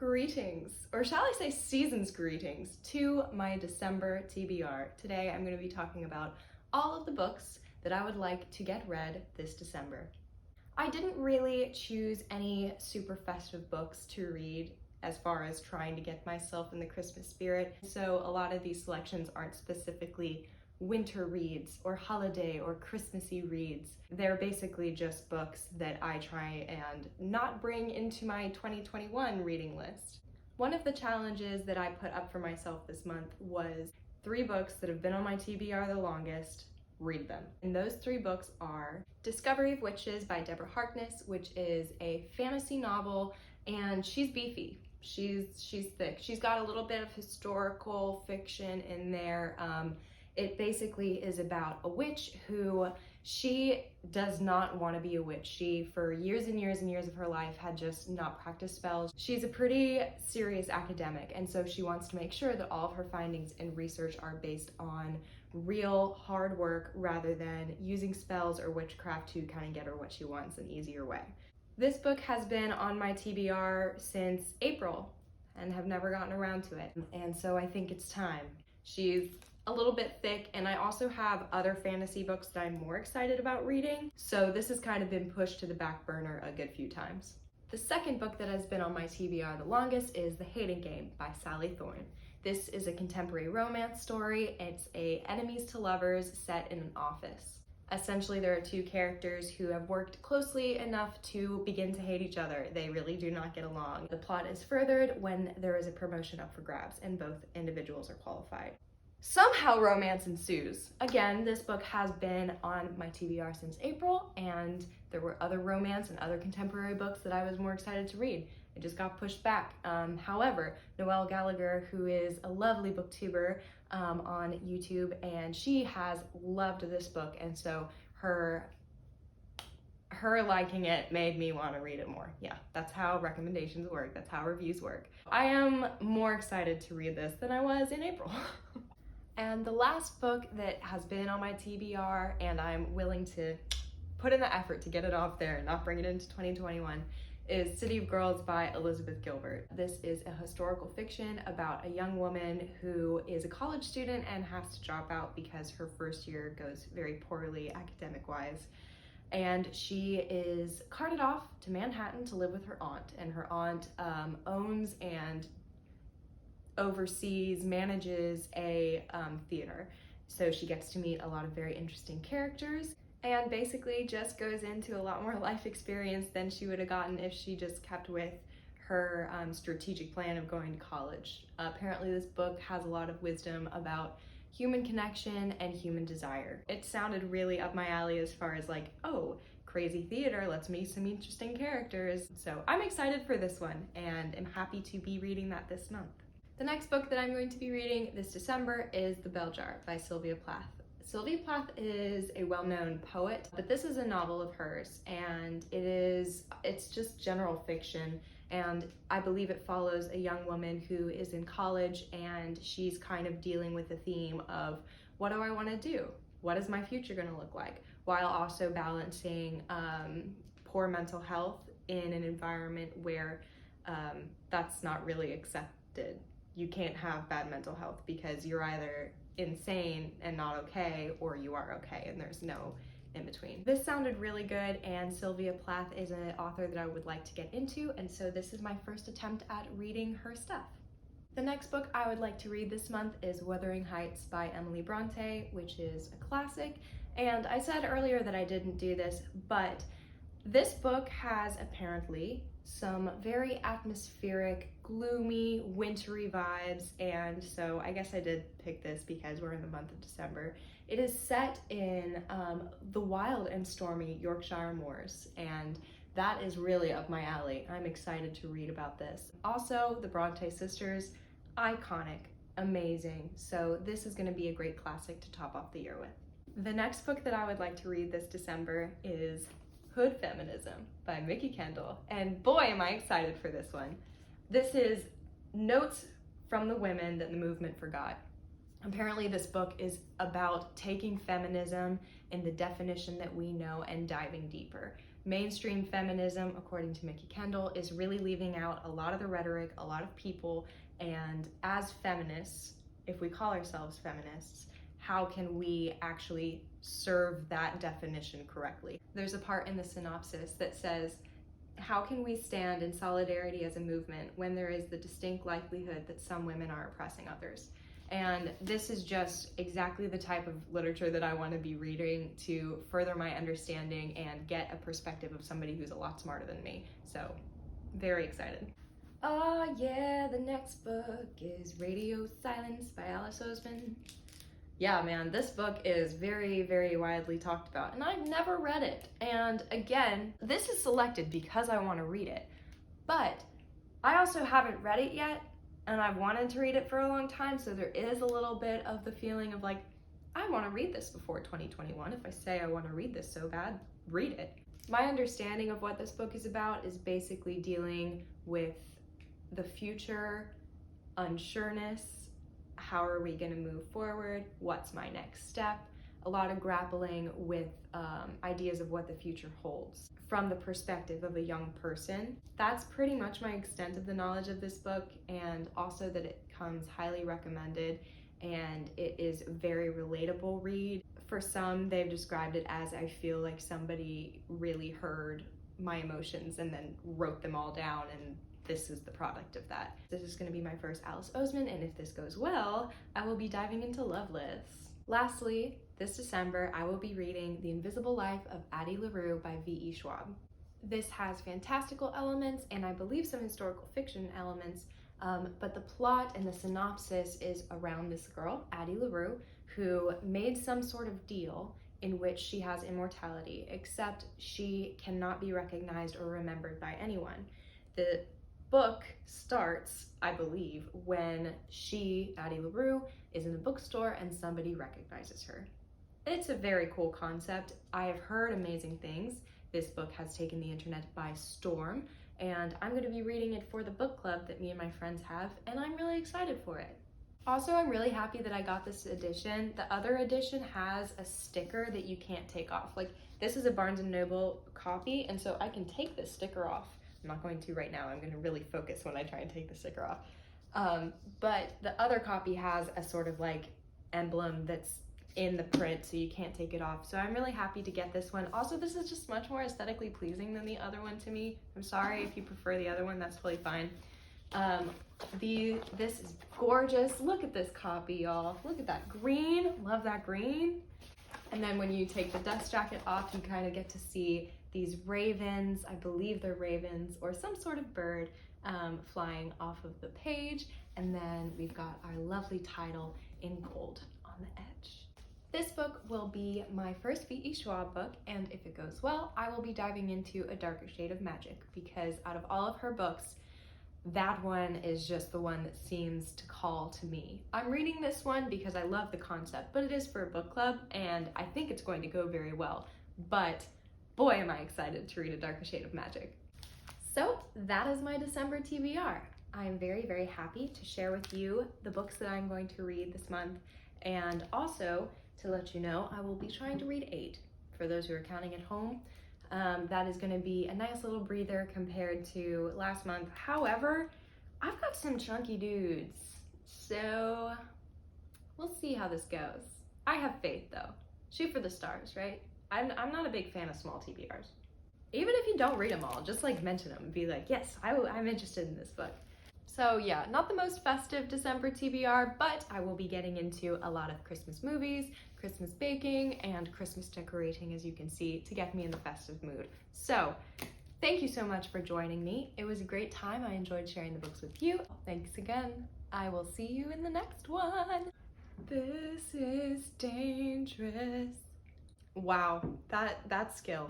Greetings, or shall I say season's greetings, to my December TBR. Today I'm going to be talking about all of the books that I would like to get read this December. I didn't really choose any super festive books to read as far as trying to get myself in the Christmas spirit, so a lot of these selections aren't specifically winter reads or holiday or Christmassy reads. They're basically just books that I try and not bring into my 2021 reading list. One of the challenges that I put up for myself this month was 3 books that have been on my TBR the longest. Read them. And those 3 books are Discovery of Witches by Deborah Harkness, which is a fantasy novel, and she's beefy. She's thick. She's got a little bit of historical fiction in there. It basically is about a witch who she does not want to be a witch. She, for years and years and years of her life, had just not practiced spells. She's a pretty serious academic, and so she wants to make sure that all of her findings and research are based on real hard work rather than using spells or witchcraft to kind of get her what she wants an easier way. This book has been on my TBR since April and have never gotten around to it, and so I think it's time. She's a little bit thick, and I also have other fantasy books that I'm more excited about reading, so this has kind of been pushed to the back burner a good few times. The second book that has been on my TBR the longest is The Hayden Game by Thorne. This is a contemporary romance story. It's a enemies to lovers set in an office. Essentially, there are 2 characters who have worked closely enough to begin to hate each other. They really do not get along. The plot is furthered when there is a promotion up for grabs and both individuals are qualified. Somehow romance ensues. Again, this book has been on my TBR since April, and there were other romance and other contemporary books that I was more excited to read. It just got pushed back. However, Noelle Gallagher, who is a lovely booktuber on YouTube, and she has loved this book, and so her liking it made me want to read it more. Yeah, that's how recommendations work. That's how reviews work. I am more excited to read this than I was in April. And the last book that has been on my TBR, and I'm willing to put in the effort to get it off there and not bring it into 2021, is City of Girls by Elizabeth Gilbert. This is a historical fiction about a young woman who is a college student and has to drop out because her first year goes very poorly academic-wise. And she is carted off to Manhattan to live with her aunt, and her aunt owns and manages a theater. So she gets to meet a lot of very interesting characters and basically just goes into a lot more life experience than she would have gotten if she just kept with her strategic plan of going to college. Apparently this book has a lot of wisdom about human connection and human desire. It sounded really up my alley as far as like, oh, crazy theater, let's meet some interesting characters. So I'm excited for this one and am happy to be reading that this month. The next book that I'm going to be reading this December is The Bell Jar by Sylvia Plath. Sylvia Plath is a well-known poet, but this is a novel of hers, and it's just general fiction, and I believe it follows a young woman who is in college, and she's kind of dealing with the theme of, what do I want to do? What is my future going to look like? While also balancing poor mental health in an environment where that's not really accepted. You can't have bad mental health because you're either insane and not okay, or you are okay, and there's no in between. This sounded really good, and Sylvia Plath is an author that I would like to get into, and so this is my first attempt at reading her stuff. The next book I would like to read this month is Wuthering by Emily Bronte, which is a classic, and I said earlier that I didn't do this, but this book has apparently some very atmospheric, gloomy, wintry vibes, and so I guess I did pick this because we're in the month of December. It is set in the wild and stormy Yorkshire moors, and that is really up my alley. I'm excited to read about this. Also, the Bronte sisters, iconic, amazing, so this is going to be a great classic to top off the year with. The next book that I would like to read this December is Hood Feminism by Mickey Kendall, and boy am I excited for this one. This is notes from the women that the movement forgot. Apparently this book is about taking feminism in the definition that we know and diving deeper. mainstream feminism, according to Mickey Kendall, is really leaving out a lot of the rhetoric, a lot of people, and as feminists, if we call ourselves feminists, how can we actually serve that definition correctly? There's a part in the synopsis that says, how can we stand in solidarity as a movement when there is the distinct likelihood that some women are oppressing others? And this is just exactly the type of literature that I want to be reading to further my understanding and get a perspective of somebody who's a lot smarter than me. So, very excited. Oh yeah, the next book is Radio Silence by Oseman. Yeah, man, this book is very, very widely talked about, and I've never read it. And again, this is selected because I want to read it, but I also haven't read it yet, and I've wanted to read it for a long time, so there is a little bit of the feeling of like, I want to read this before 2021. If I say I want to read this so bad, read it. My understanding of what this book is about is basically dealing with the future, unsureness, how are we going to move forward, what's my next step, a lot of grappling with ideas of what the future holds from the perspective of a young person. That's pretty much my extent of the knowledge of this book, and also that it comes highly recommended and it is a very relatable read. For some, they've described it as, I feel like somebody really heard my emotions and then wrote them all down, and this is the product of that. This is going to be my first Alice Oseman, and if this goes well, I will be diving into Loveless. Lastly, this December, I will be reading The Invisible Life of Addie Larue by V.E. Schwab. This has fantastical elements and I believe some historical fiction elements, but the plot and the synopsis is around this girl, Addie Larue, who made some sort of deal in which she has immortality, except she cannot be recognized or remembered by anyone. The book starts, I believe, when she, Addie Larue, is in a bookstore and somebody recognizes her. It's a very cool concept. I have heard amazing things. This book has taken the internet by storm, and I'm going to be reading it for the book club that me and my friends have, and I'm really excited for it. Also, I'm really happy that I got this edition. The other edition has a sticker that you can't take off. Like, this is a Barnes & Noble copy, and so I can take this sticker off. I'm not going to right now. I'm going to really focus when I try and take the sticker off. But the other copy has a sort of like emblem that's in the print, so you can't take it off. So I'm really happy to get this one. Also, this is just much more aesthetically pleasing than the other one to me. I'm sorry if you prefer the other one, that's totally fine. This is gorgeous. Look at this copy, y'all. Look at that green. Love that green. And then when you take the dust jacket off, you kind of get to see these ravens. I believe they're ravens or some sort of bird flying off of the page. And then we've got our lovely title in gold on the edge. This book will be my first V.E. Schwab book, and if it goes well, I will be diving into A Darker Shade of Magic, because out of all of her books, that one is just the one that seems to call to me. I'm reading this one because I love the concept, but it is for a book club, and I think it's going to go very well. But boy, am I excited to read A Darker Shade of Magic. So that is my December TBR. I am very, very happy to share with you the books that I'm going to read this month, and also to let you know, I will be trying to read 8 for those who are counting at home. That is going to be a nice little breather compared to last month. However, I've got some chunky dudes, so we'll see how this goes. I have faith though. Shoot for the stars, right? I'm not a big fan of small TBRs. Even if you don't read them all, just like mention them and be like, yes, I'm interested in this book. So yeah, not the most festive December TBR, but I will be getting into a lot of Christmas movies, Christmas baking, and Christmas decorating, as you can see, to get me in the festive mood. So thank you so much for joining me. It was a great time. I enjoyed sharing the books with you. Thanks again. I will see you in the next one. This is dangerous. Wow, that skill.